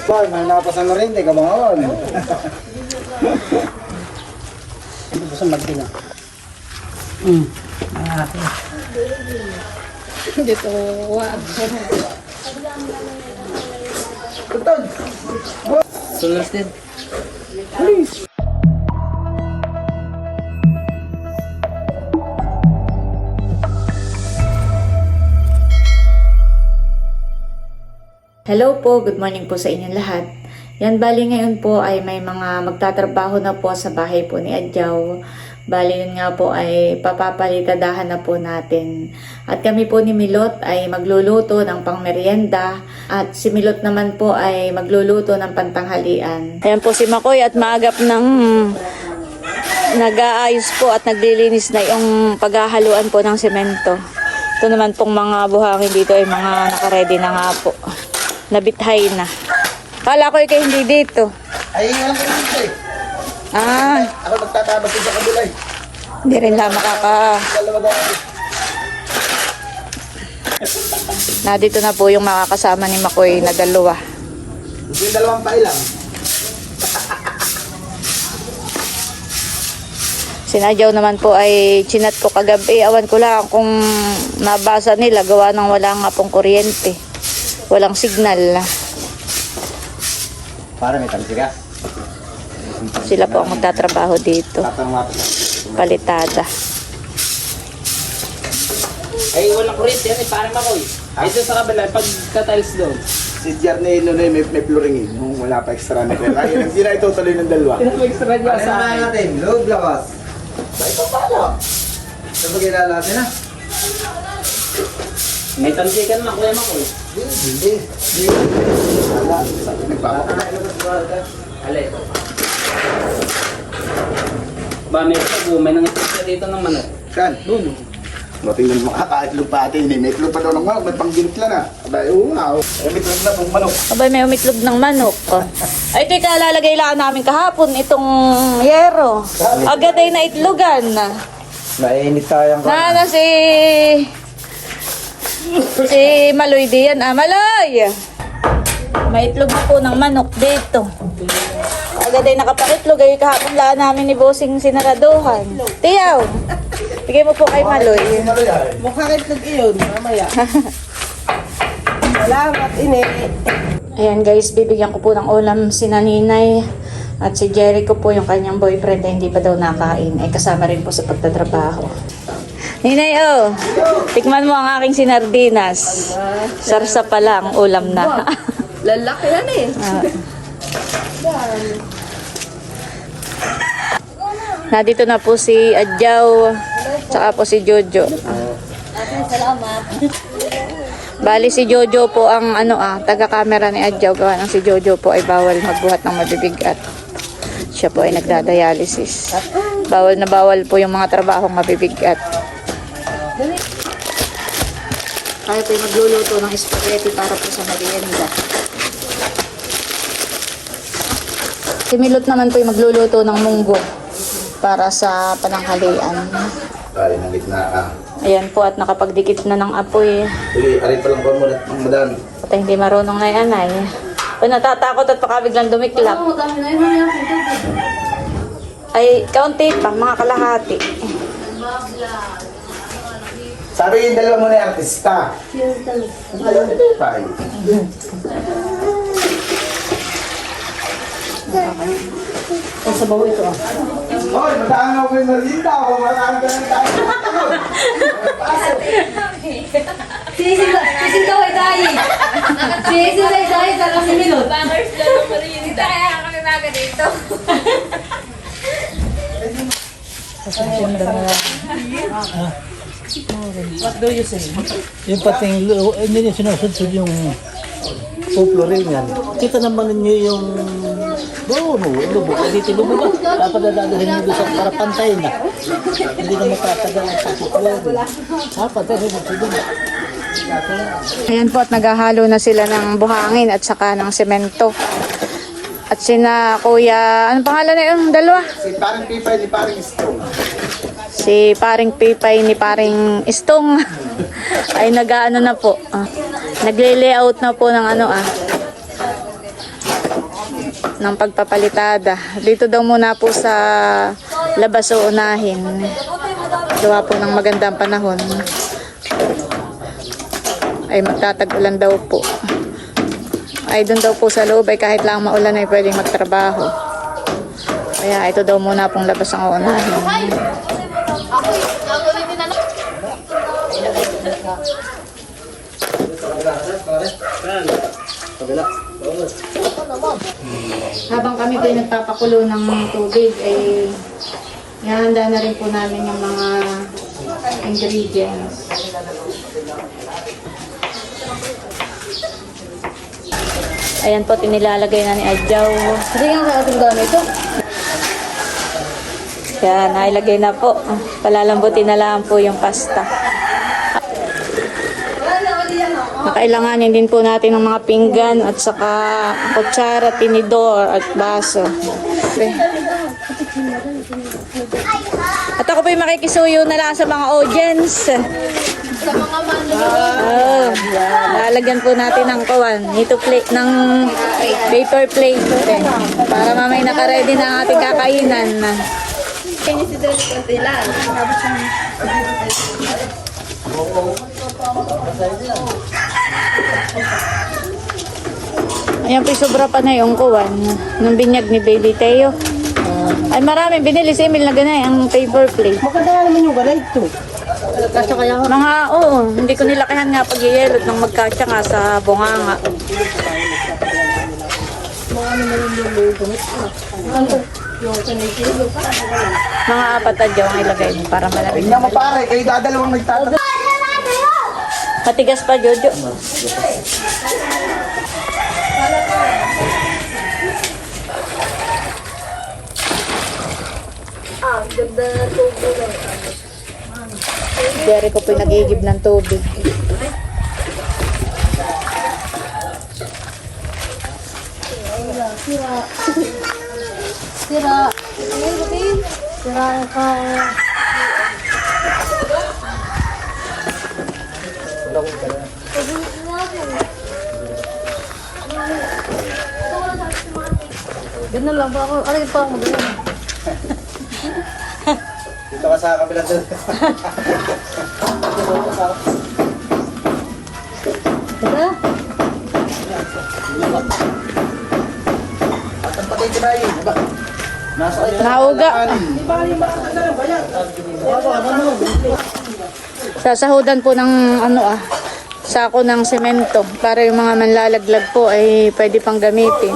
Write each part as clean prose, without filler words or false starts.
Boy, may napasan na rin, di ka bangawan. Ito po sa magdila. Dito, wag. Tutod! Solested. Please! Hello po, good morning po sa inyong lahat. Yan, bali ngayon po ay may mga magtatrabaho na po sa bahay po ni Adjaw. Bali yun nga po ay papapalitadahan na po natin. At kami po ni Milot ay magluluto ng pangmeryenda. At si Milot naman po ay magluluto ng pantanghalian. Ayan po si Makoy at maagap ng nag-aayos po at naglilinis na yung paghahaluan po ng semento. Ito naman pong mga buhangin dito ay mga nakaredy na nga po. Nabithay na. Kala ko ikay hindi dito. Ay, alam ko dito eh. Ah, Ako magtatabas din sa kabila eh. hindi rin lang makaka... Dalawa daw. Na dito na po yung makakasama ni Makoy na dalawa. Yung dalawang pailang. Sinadyaw naman po ay chinat ko kagabi. Awan ko lang kung nabasa nila. Gawa ng wala nga pong kuryente. Walang signal. Para may tamsi ka. Sila po ang magtatrabaho dito. Tatang Palitada. Ay, walang kuryente yan eh, parang Makoy. Ay, doon sa kabila, pagka-tiles doon. Si Jarnel nun eh, may flooring eh. Nung wala pa extra na pera. Ay, hindi na ito tuloy ng dalawa. May extra dyan sa akin. natin? Loob, labas. Ay, paano? Sabag kilala natin ha? May tansikan na, Kuya Makoy. Hindi. Wala. Nagpapakala. Alay. Ba, may sabu, may nangyayari dito ng manok. Saan? Doon. Matingnan mo itlog pa atin eh. May itlog pa daw ng manok. May pangginitla na. Abay, oo nga. May itlog na pong manok. Abay, may umitlog ng manok. Ay, ito yung kalalagay lang namin kahapon. Itong yero. Agad ay naitlogan. Mainit tayong Na si Maloy diyan. Ah, Maloy! May itlog na po ng manok dito. Agad ay nakapakitlog. Ay kahapon laan namin ni Bossing sinaraduhan. Tiyaw! Bigay mo po kay Maloy. Mukha itlog iyon, mamaya. Salamat, ini. Ayan guys, bibigyan ko po ng ulam si Naninay. At si Jericho po, yung kanyang boyfriend na hindi pa daw nakain. Ay kasama rin po sa pagtatrabaho. Ninay, oh, tikman mo ang aking sinardinas. Sarsa pa lang, ulam na. Lalaki yan eh. Nandito na po si Adjaw, tsaka po si Jojo. Bali si Jojo po ang taga-camera ni Adjaw. Gawa ng si Jojo po ay bawal magbuhat ng mabibigat. Siya po ay nagdadialysis. Bawal na bawal po yung mga trabahong mabibigat. Tayo po ay magluluto ng spaghetti para po sa merienda. Si Milot naman po ay magluluto ng munggo para sa pananghalian. Tali ng gitna ah. Ayan po at nakapagdikit na ng apoy. Sige, aray pa lang pa muna ng madan. At hindi marunong na yan ay. O natatakot at baka biglang dumiklap. Ay, kaunti pa, mga kalahati. Sabi yung dalawa mo na yung artista. Bye. Sa bawo ito ah. Hoy, mataan ako yung merinda. Mataan ka ng tayo. Sisig daw ay tayo. Sisig ay tayo, talaga si Milot. Bangers lang ng merienda. Kaya kami maga dito. What do you say? Yung pating, hindi niya sinusudsud yung puplurin yan. Kita naman ninyo yung lubog. Dito lubog ba? Dapat dadalhin nyo doon sa para pantay na. Hindi na matatagal ang puplurin. Dapat dadalhin nyo doon. Ayan po at naghahalo na sila ng buhangin at saka ng semento. At sina kuya, ano pangalan na yung dalawa? Si paring Pipay ni paring Stone. Si paring Pipay ni paring Istong ay nag-ano na po. Nagle-layout na po ng ng pagpapalitada. Dito daw muna po sa labas uunahin. Gawa po ng magandang panahon. Ay magtatag-ulan daw po. Ay doon daw po sa loob ay kahit lang maulan ay pwedeng magtrabaho. Kaya ito daw muna pong labas ang uunahin. Habang kami po nagpapakulo ng tubig ay ihahanda na rin po namin yung mga ingredients. Ayan po, tinilalagay na ni Adjaw. Hindi nga sa ating gamit ito. Yan, nailagay na po. Palalambutin na lang po yung pasta. Nakailanganin din po natin ng mga pinggan at saka kutsara, tinidor at baso. Okay. At ako po yung makikisuyo na lang sa mga audience. Sa mga Oh, lalagyan po natin ng kawan. Ito plate ng paper plate. Okay. Para mamay naka-ready na ang ating kakainan. Ayan po, sobra pa na yung kuwan ng binyag ni Baby Teo. Ay marami, binili si Emil na ganay ang paper plate. Maganda naman yung ganay ito. Kasya kaya ako. Mga, oo, hindi ko nilakihan nga pag-yelot nang magkatsa nga sa bunganga. Mga apat na dyaw ang ilagay mo para malamig. Tingnan mo pare, kayo dadalawang nagtatanong. Matigas pa, Jojo. Ganda na tubo. Dere ko po yung nagigib ng tubig. Sira. Sira ka. Ganun lang ba ako? Ano pa ako ganun? Dito ka sa kabilang doon. Diba? Ang patay ko na yun. Diba? Nasa Nauga. Sasahudan po ng sako ng semento para yung mga manlalaglag po ay pwede pang gamitin.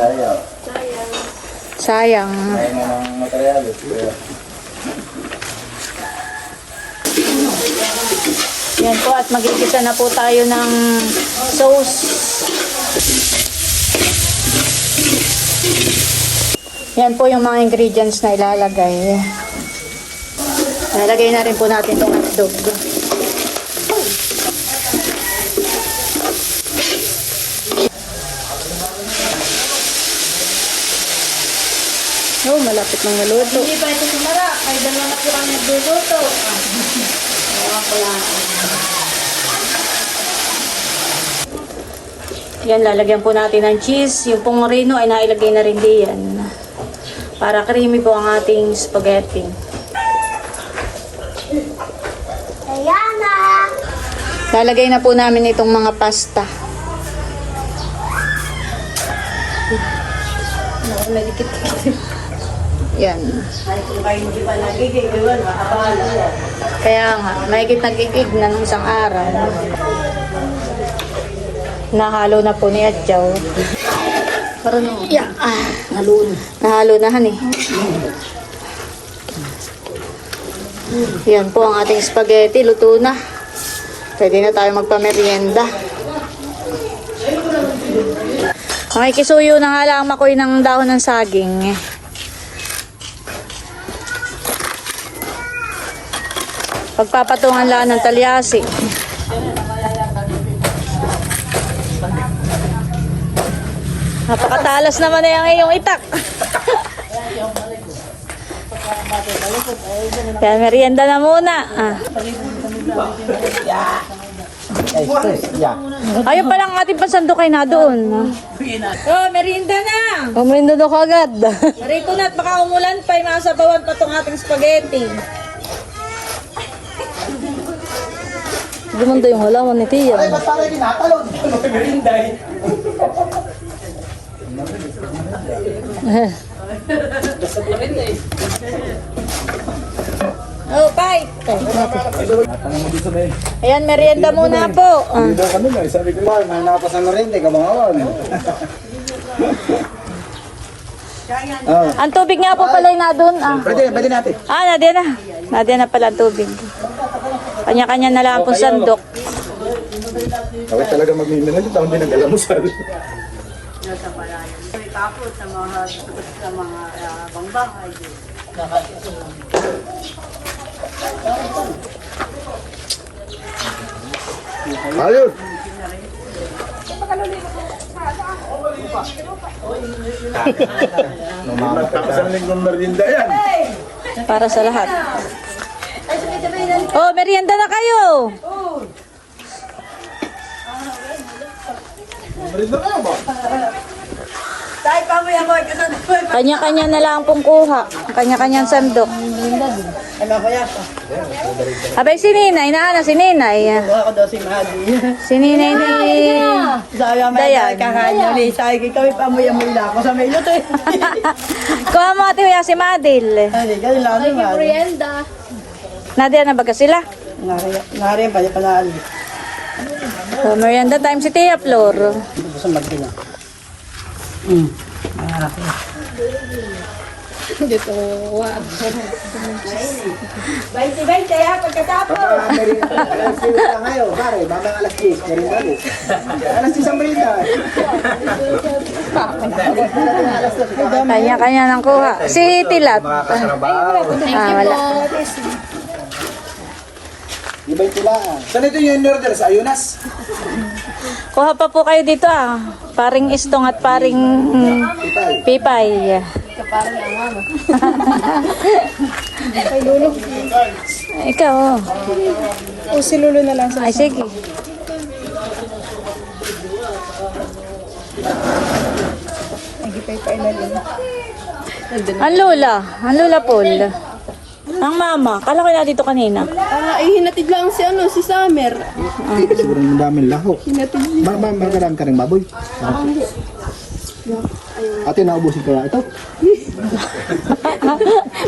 Ayaw. Sayang. Ayaw na ng materialis. Yan po, at magigisa na po tayo ng sauce. Yan po yung mga ingredients na ilalagay. Ilalagay na rin po natin itong hotdog. Oh, malapit ng maluto. Hindi pa ito sumara. Ay, dalawa na po kami nagluluto. Yan, lalagyan po natin ng cheese. Yung pong reno ay nailagay na rin diyan. Para creamy po ang ating spaghetti. Lalagay na po namin itong mga pasta. Yan. Kaya nga, mahigit nagigig na ng isang araw. Nahalo na po ni Adjaw. Parang no. Yeah. Nahalo na han eh. Yan po ang ating spaghetti. Luto na. Pwede na tayo magpamerienda. Makikisuyo na nga lang makoy ng dahon ng saging. Pagpapatungan lang ng talyasi. Napakatalas naman na yung iyong itak. Kaya merienda na muna. Express, yeah. Ayun palang ating pasando kay na doon. Oh, merienda na. Pamrindo na ko agad. Rito na at baka umulan pa, masabawan pa tong ating spaghetti. Gumanda yung halaman ni Tia. Ay, ba't parang tinatalon? Merinday. Basta po rin eh. Oh, bye. Ayan, merienda muna po. Hindi daw kanila, sabi ko lang, napasan na rin, di ka mga Ang tubig nga po pala na doon. Pwede natin. Nadia na. Nadia na pala ang tubig. Kanya-kanya na lang po sandok. Bakit talaga magmiminal ito, hindi nag-alamusal. Ayun! Magpapasaling ng merinda yan. Para sa lahat. Oh, merienda na kayo. Merinda ka ba? Kanya-kanya na lang pong kuha. Kanya-kanyang sandok. Abay, si Ninay. Naana si Ninay. Ako daw si Madi. Si Ninay ni Sabi may Dayan. kakain ulit. Sabi ko, kami pamuya-muya lang ako sa may luto. Kuha mo ati huya si Madil. Hindi, ganun lang si Madi. Merienda. Nadia na baga sila. Nari pa, panalo. So, merienda time si Tia Flor. Gusto magdila. Dito, wow. 20-20 ha, pagkatapos. Alas 10 na ngayon, pare, mamang alas 10, merinda ulit. Alas 10 ang merinda. Kanya-kanya ng kuha. Si Tilat. Wala. Iba'y tulaan. Saan ito yung order? Sa Ayunas? Kuha pa po kayo dito Paring Istong at paring Pipay. Ikaw O si Lolo na lang sa Ay, sige. Ang Lola Paul. Ang mama, kala ko na dito kanina. Hinatid lang si Summer. Siguro ng daming lahok. Margarang ka rin baboy. Ate, naubusin kaya ito?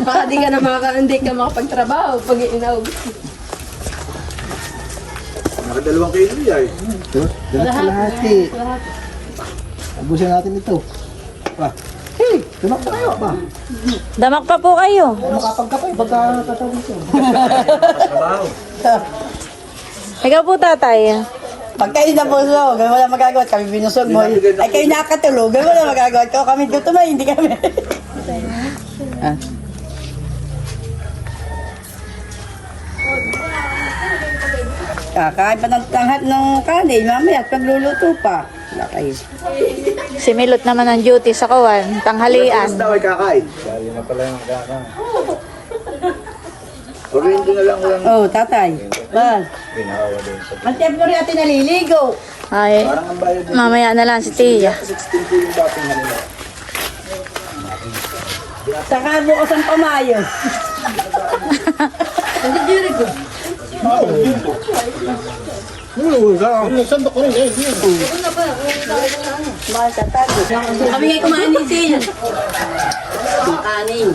Baka hindi ka makapagtrabaho pag inaubos. Nakadalawang kilo yan. Kalahati. Ubusin natin ito. Hey, tumak pa kayo ba? Damak pa po kayo. Makapagkapay, baka tatawin ko. Ikaw po, tatay. Pag kayo na puso, gawin wala magagawa, kami binusog mo. Ay kayo nakatulog, gawin wala magagawa. Kami tutumay, hindi kami. Kakain pa ng tanghat ng kanin, mamaya pagluluto pa. Wala kayo. Si Milot naman ang duty sa kawan. Tanghalian. daw ay kakain. Kaya na pala yung kakain. Pero hindi na lang lang. Oh, tatay. Bal. Ang tempo rin atin naliligo. Ay, Parang ang bayad niya. mamaya na lang si Tia. 16 po yung dating kanila. Saka bukas ang pamayo. Sandok ko rin eh. Kami ngayon kumain ni Sil. Makanin.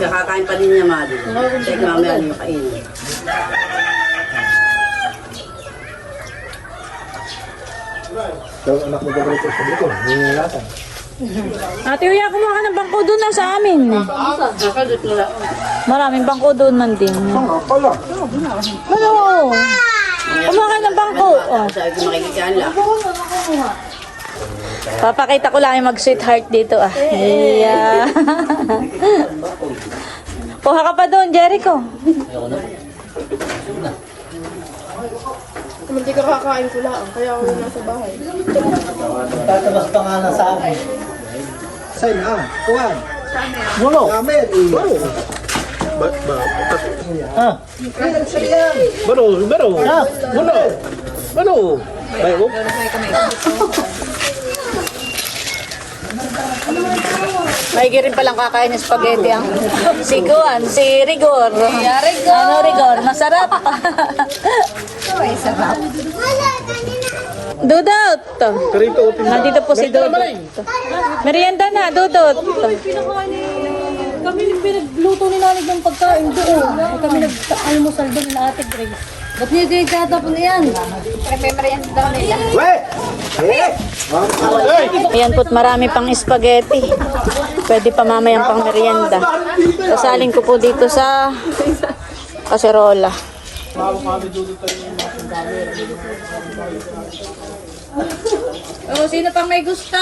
Kakakain pa din niya, Madi. Kaya mamaya ano yung kainin. Pero anak mo gagawin ito sa dito. Nilalasan. Ate Uya, kumuha ka ng bangko doon na sa amin. Nakadot mo lang. Maraming bangko doon man din. Pala. Ano? Kumuha ka ng bangko. Oh. Sabi ko makikikaan lang. Papakita ko lang yung mag-sweetheart dito Yeah. Kuha ka pa doon, Jericho. Hindi ka kakain ko lang, kaya ako yung nasa bahay. Tatabas pa nga na sa akin. Sa'yo na. Kuhan. Mulo. Amen. Ha? Baro. Ha? Baro. Bayo. May rin palang kakain ng spaghetti ang si Kuan, si Rigor. Ano Rigor? Masarap. Dudot! Nandito po si Dudot. Merienda na, Dudot. Kami pinagluto ni Nanig ng pagkain doon. Kami nag-almusal doon na Ate Grace. Ba't niyo kayo tatapon na yan? Weh! Ayan po't marami pang spaghetti. Pwede pa mamayang pang merienda. Sasalin ko po dito sa kaserola. Oh, sino pang may gusto?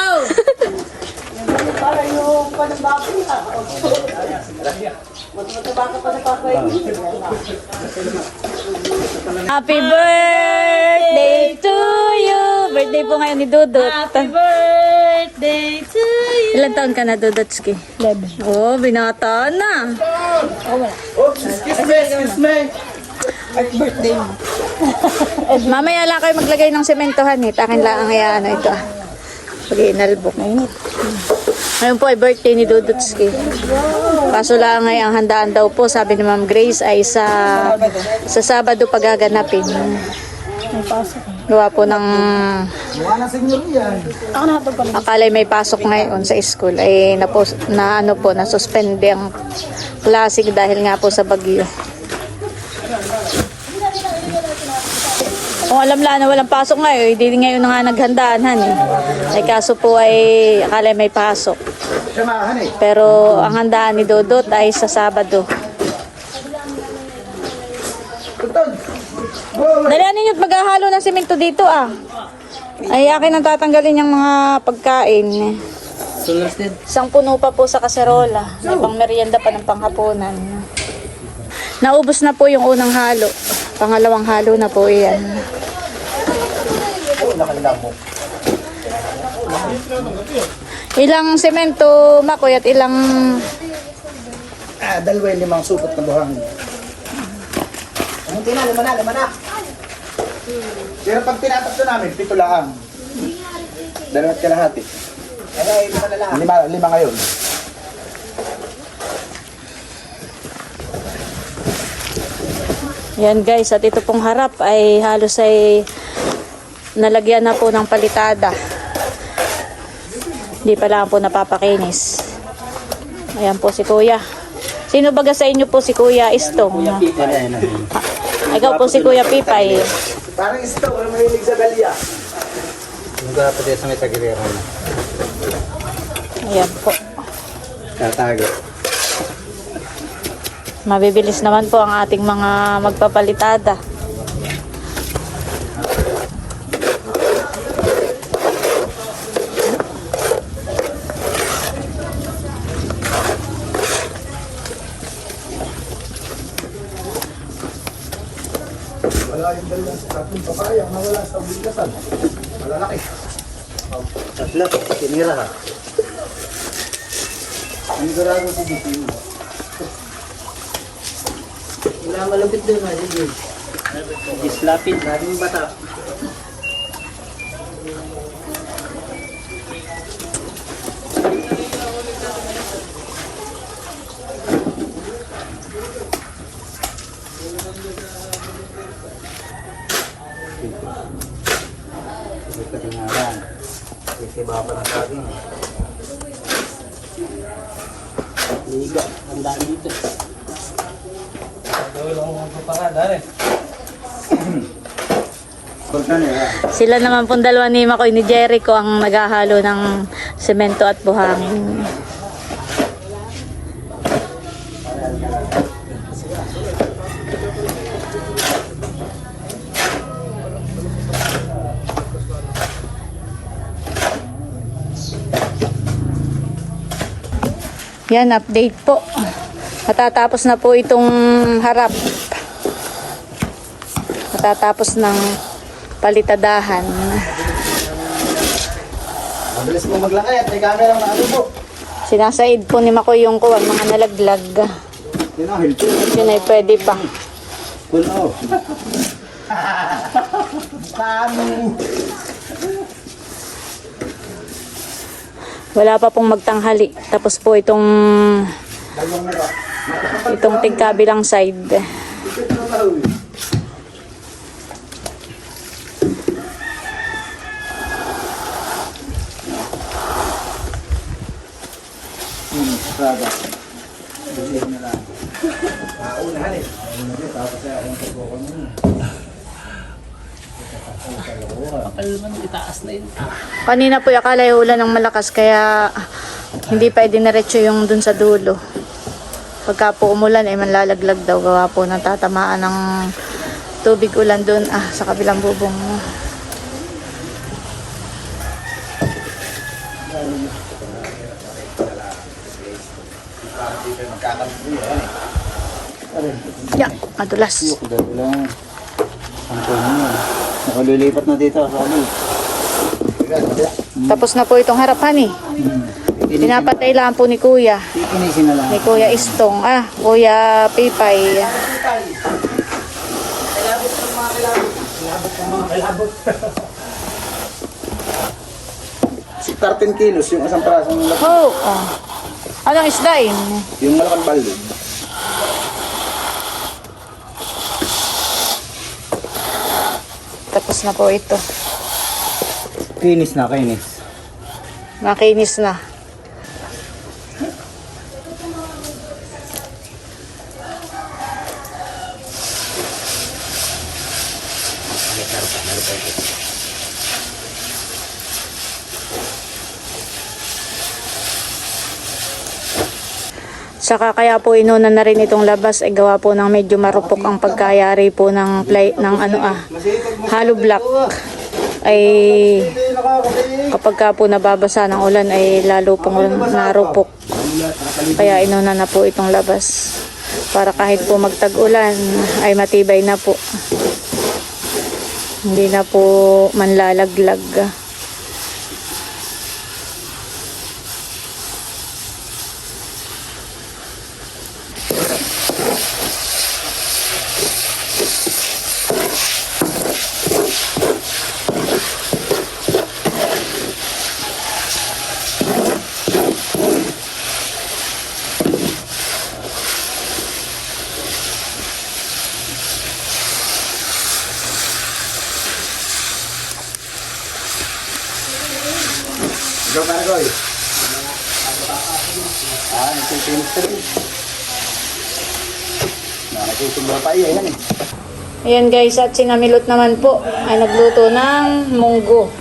Happy birthday to you! Birthday po ngayon ni Dudot. Happy birthday to you. Ilan taon ka na, Dudotski? 11. Oh, binata na. Excuse me. Mamaya lang kayo maglagay ng sementohan eh. Akin lang ang ano ito ah. Pag-inalbok. Ngayon po ay birthday ni Dudotski. Kaso lang ay ang handaan daw po, sabi ni Ma'am Grace, ay sa Sabado pagaganapin. Gawa po ng akala may pasok ngayon sa school ay nasuspende ang klase dahil nga po sa bagyo. Kung alam lang na walang pasok ngayon, hindi ngayon na nga naghandaan eh. Ay kaso po ay akala may pasok. Samahan eh. Pero ang handaan ni Dodot ay sa Sabado. Dalihan ninyo't maghahalo ng simento dito ah. Ay akin ang tatanggalin yung mga pagkain. Isang puno pa po sa kaserola. May pang merienda pa ng panghapunan. Naubos na po yung unang halo. Pangalawang halo na po iyan. Ilang semento, Makoy, at ilang... Dalawa yung 5 supot na buhangin. Lima na. Pero pag tinatakto namin, 7 lang. 2 kalahati. Ay, 5 na lang. 5 ngayon. Yan guys, at ito pong harap ay halos ay nalagyan na po ng palitada. Hindi pa lang po napapakinis. Ayan po si Kuya. Sino baga sa inyo po si Kuya Istong? Ikaw po si Kuya Pipay. Parang ito, wala mahilig sa galya. Yung gapa din sa may tagilera na. Ayan po. Tatago. Mabibilis naman po ang ating mga magpapalitada. Wala yung galya sa tatlong papayang nawala sa bigasan. Malalaki. Tatlo, tinira ha. Ang garado si Dito. Wala malupit doon, Madig. Dislapid, maraming bata. Ito tingaran. Kasi baka na sa akin. Liga, ang dami dito. Sila naman pong dalawa ni Makoy ni Jericho ang naghahalo ng semento at buhangin. Yan, update po. Matatapos na po itong harap. Matatapos ng palitadahan. Mabilis mo maglakay at may camera na ano po. Sinasaid po ni Makoy yung kuwan, mga nalaglag. Yun ang healthy. Yun ay pwede pa. Puno. Kamu. Wala pa pong magtanghali. Tapos po itong tigkabilang side. Sada. Kapal naman, itaas na yun. Kanina po akala yung ulan ng malakas kaya hindi pa diniretso yung dun sa dulo. Pagka po umulan ay manlalaglag daw gawa po ng tatamaan ng tubig ulan dun sa kabilang bubong. Ya, madulas. Lang. Ang puno. Nakalilipat na dito sa ano. Tapos na po itong harapan eh. Pinapatay lang po ni Kuya. Ikinisin na lang. Ni Kuya Istong. Kuya Pipay. Si 13 kilos yung isang prasong laki. Oh, anong isda yun? Yung malaking balde. Tapos na po ito. Kinis na, kinis. Makinis na. Saka kaya po inuna na rin itong labas ay gawa po ng medyo marupok ang pagkayari po ng hollow block ay kapag ka po nababasa ng ulan ay lalo pong narupok. Kaya inuna na po itong labas para kahit po magtag-ulan ay matibay na po. Hindi na po manlalaglag. Go, Maragoy. Nagsikinis ka rin. Nagsisimba pa iya, yan eh. Ayan guys, at sinamilot naman po ay nagluto ng munggo.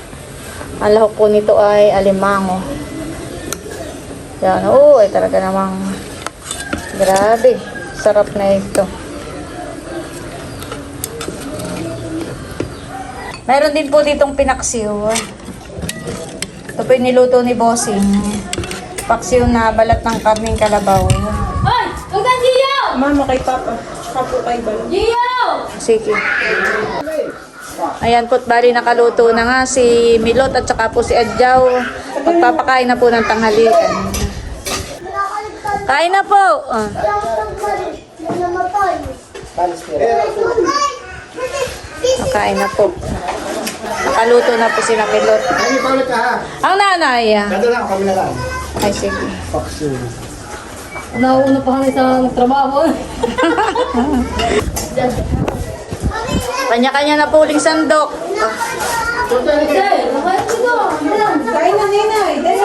Ang lahok po nito ay alimango. Yan, ay talaga namang grabe. Sarap na ito. Meron din po ditong pinaksiw. Ito po yung niluto ni Bossing. Paksiw na balat ng karning kalabaw. Ay! Huwag na, Gio! Mama kay Papa. Tsaka po kay Bal. Gio! Sige. Ayan po't bali nakaluto na nga si Milot at saka po si Adjaw. Magpapakain na po ng tanghalian. Kain na po! Kain na po. Nakaluto na po si Milot. Ay, paulit ka ha. Ang nanay. Nado lang, kami na lang. Ay, sige. Nauuna pa kami sa trabaho. Kanya-kanya na po uling sandok.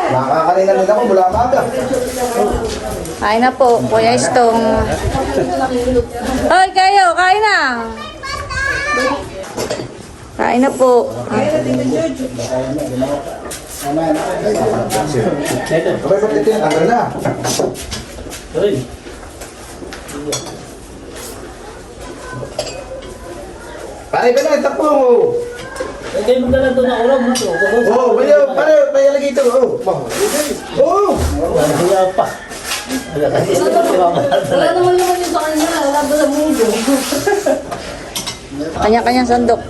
Makakarina na ako mula maga. Kain na po, Kuya Istong. Hoy, kayo, kain na. Kain na po. Abay, ba't ito yung tanggal na? Pare ba na, takpo mo. Hindi mo na lang ito na ulam mo ito. Oo, pare, lagi ito. Oo. Kaya pa. Wala naman naman yun sa kanya. Wala ba sa mundo? Kanya-kanyang sandok.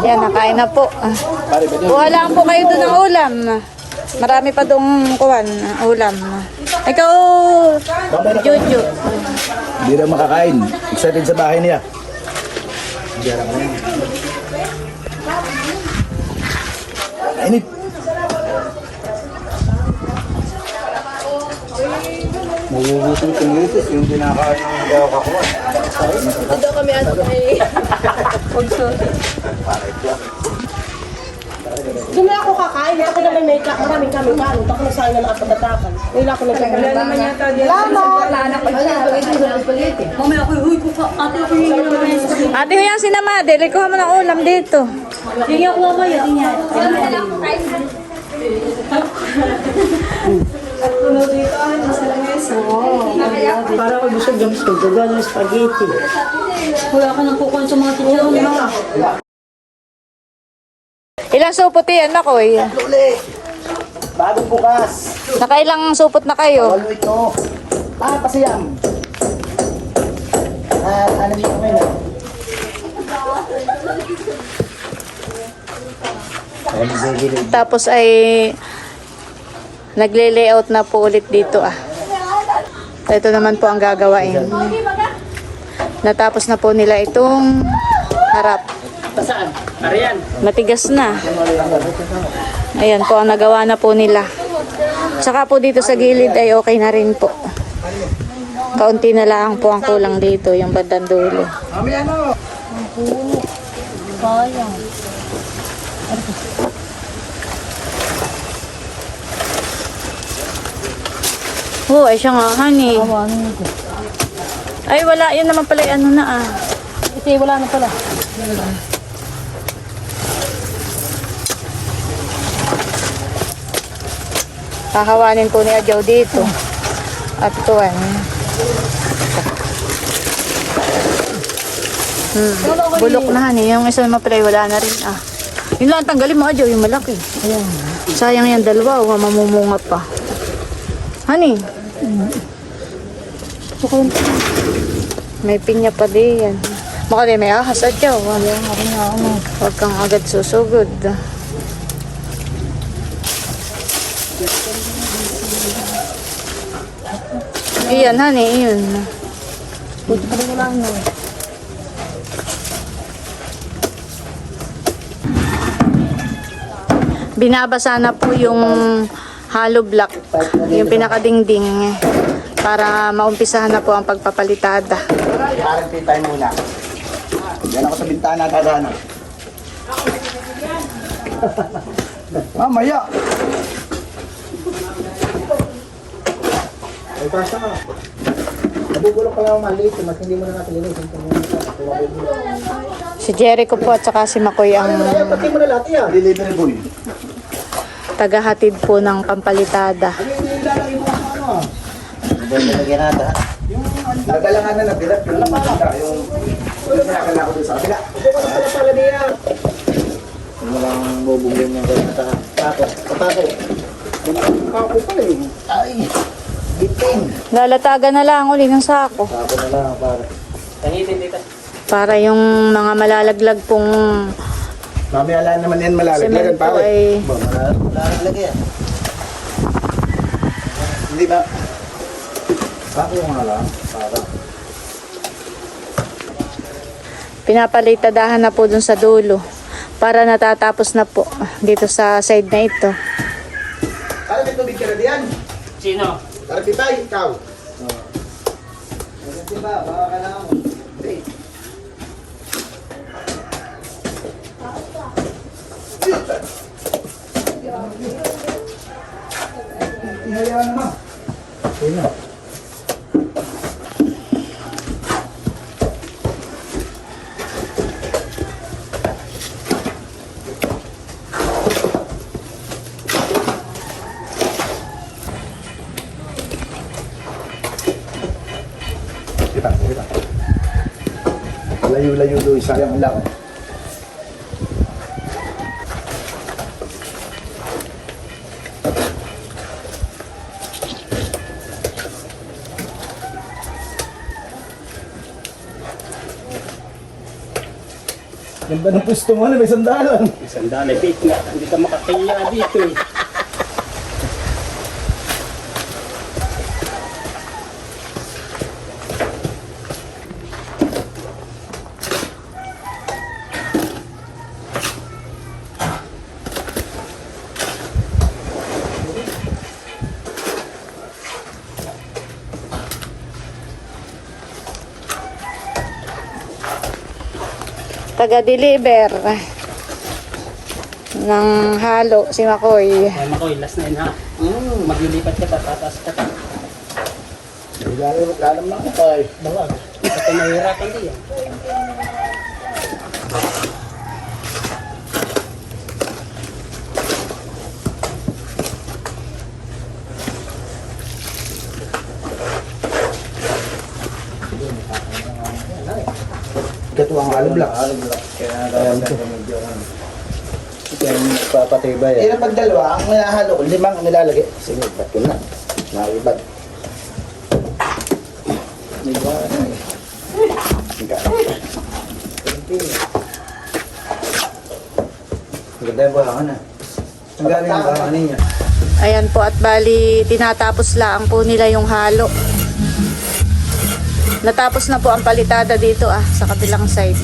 Yan, nakain na po. Pare ba Kuha lang po kayo doon ng ulam. Marami pa dong kuwan, ulam. Ikaw, Jojo. Hindi na makakain. Excited sa bahay niya. Init. Magugutom sa ngisis yung pinakain ng daw kakuha. Ito kami ano may Doon na ako kakain. Ako na may make-up. Maraming kami kanin. Ako na sa'yo na nakapagatakan. Ngayon ako nagkakaroon. Wala naman yata dito. wala na pag spaghetti. Mamaya ako, huy ko pa. Ate ako hingi na naman. Ate ko yan si Namadel, ikuha mo ng ulam dito. Hingi ako mamaya. Para ako gusto ng gagawa ng spaghetti. Wala ka nang kukuhan sa mga tiyan. Ilang supot yan, Makoy? Uli. Bagong bukas. Nakailang supot na kayo? Walo ito. Pasayam. Ano dito kami na? Tapos ay nagle-layout na po ulit dito ah. Ito naman po ang gagawain. Natapos na po nila itong harap. Saan? Ariyan. Matigas na. Ayan po ang nagawa na po nila. Tsaka po dito sa gilid ay okay na rin po. Kaunti na lang po ang kulang dito, yung bandang dulo. Mami ano? Sayang. Oh, ay siya nga, honey. Ay, wala. Yun naman pala, ano na ah. Kasi wala na pala. Hahawanin po ni Adjaw dito. At tuwan. Bulok na, honey. Yung isa naman pala, wala na rin ah. Yun lang, tanggalin mo, Adjaw, yung malaki. Ayan. Sayang yan, dalawa. Huwag mamumunga pa. Honey. May pinya pa din yan. Baka di may ahas at yaw. Huwag kang agad susugod. Iyan, honey, iyon. Buti pa rin wala na. Binabasa na po yung hollow block, yung pinakadingding, para maumpisahan na po ang pagpapalitada. Parang tayo muna. Yan ako sa bintana dadaanan. Mamaya. Ay, pasta ka. Nabubulok ka lang maliit, mas hindi mo na natin linisin. Si Jericho po at saka si Makoy ang Pati mo na lahat yan. Delivery boy. tagahatid po ng pampalitada. Ano yung nilalagay mo sa ano? Nalagyan natin. Yung nagalangan na nabirat. Yung sinakala ko doon sa kabila. Ito ka na pala pala niya. Yung walang bubugin niya gano'n sa kako. Kapako. Kako pala eh. Ay. Bitin. Lalatagan na lang uli ng sako. Kako na lang para. Tangitin dito. Para yung mga malalaglag pong Mamaya lang naman yan malalaglagan semento pare. ay Malalaglagan yan. Hindi ba? Kako nga lang. Para. pinapalitadahan na po dun sa dulo para natatapos na po dito sa side na ito. Para may tubig ka na diyan. Sino? Para pitay, ikaw. Diba? Baka kailangan mo. Hindi. Ihayaan naman. Sino? Kita. Layo-layo doon, sayang lang. Ganda ng pwesto mo na, may sandalan. Sandali, bait nga. Hindi ka makakaya dito eh. taga-deliver ng halo si Makoy. Ay, Makoy, last na yun ha. Maglilipat ka, tataas ka. Lalam lang ito ay. Ito nahihirapan din yan. Katuwang alam lang. Kaya nagpapatibay. Yan ang pagdalawa, ang nahalo ko, 5 ang nilalagay. Sige, ba't ko na? Nakibad. Diba? Ang ganda yung buhangan na. Ang galing yung buhangan niya. Ayan po at bali tinatapos lang po nila yung halo. Natapos na po ang palitada dito sa kabilang side.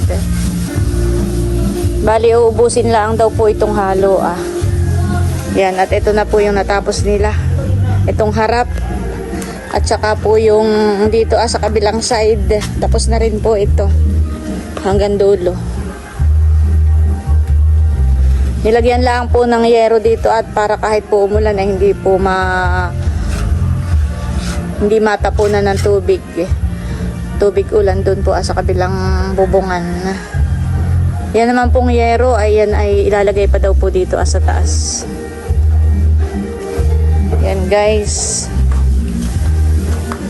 Bali uubusin lang daw po itong halo Yan at ito na po yung natapos nila. Itong harap at saka po yung dito sa kabilang side. Tapos na rin po ito hanggang dulo. Nilagyan lang po ng yero dito at para kahit po umulan ay hindi po hindi matapunan ng tubig. Tubig ulan doon po sa kabilang bubungan. Yan naman pong yero ay ilalagay pa daw po dito sa taas. Yan guys.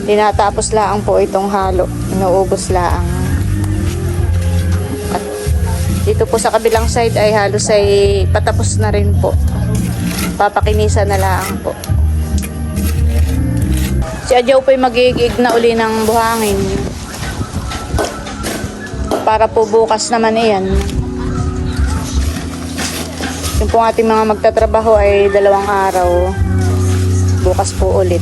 Tinatapos lang po itong halo. Inuubos lang. At dito po sa kabilang side ay halos ay patapos na rin po. Papakinisan na lang po. Si Adjaw po'y magigig na uli ng buhangin. Para po bukas naman iyan. Yung po ating mga magtatrabaho ay 2 araw. Bukas po ulit.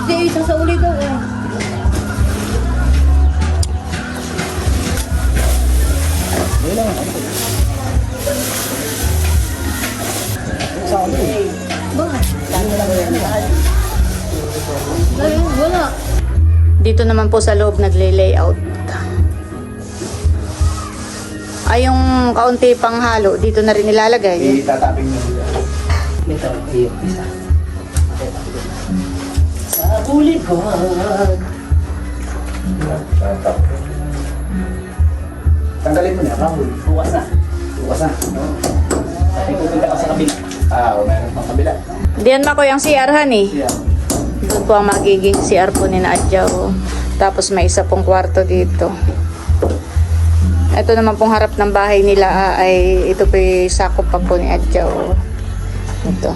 Hindi, isang sa uli daw Wala. Dito naman po sa loob nagle-layout. Ay yung kaunti pang halo, dito na rin nilalagay. Itatapin nyo. Ito, iyo, isa. Tanggalin mo na, Rahul. Bukas na. Bukas na. Tapos pupunta ka sa kabila. Meron pang kabila. Diyan Makoy ang CR Yeah. Doon po ang magiging CR po ni na Adjaw. Tapos may isa pong kwarto dito. Ito naman pong harap ng bahay nila ay ito po yung sakop pa po ni Adjaw. Ito.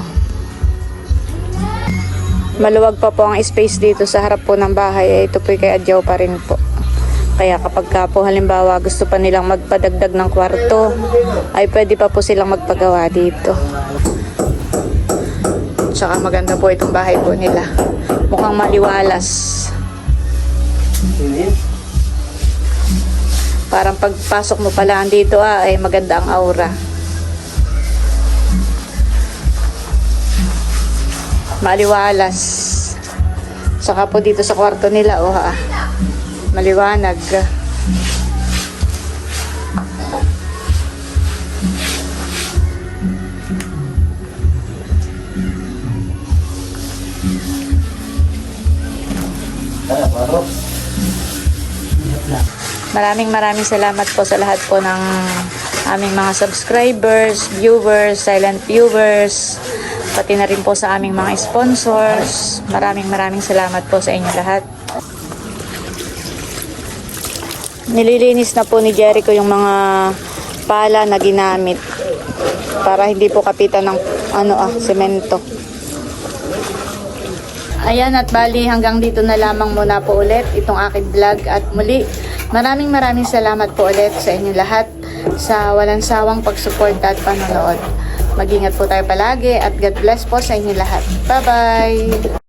Maluwag pa po ang space dito sa harap po ng bahay. Ito po kay Adjaw pa rin po. Kaya kapag ka po halimbawa gusto pa nilang magpadagdag ng kwarto, ay pwede pa po silang magpagawa dito. Tsaka maganda po itong bahay po nila. Mukhang maliwalas. Parang pagpasok mo pala dito ay maganda ang aura. Maliwalas. Saka po dito sa kwarto nila maliwanag. Maraming salamat po sa lahat po ng aming mga subscribers, viewers, silent viewers, pati na rin po sa aming mga sponsors. Maraming salamat po sa inyo lahat. Nililinis na po ni Jericho yung mga pala na ginamit para hindi po kapitan ng semento. Ayan at bali hanggang dito na lamang muna po ulit itong aking vlog at muli maraming salamat po ulit sa inyo lahat sa walang sawang pagsuporta at panonood. Mag-ingat po tayo palagi at God bless po sa inyo lahat. Bye-bye!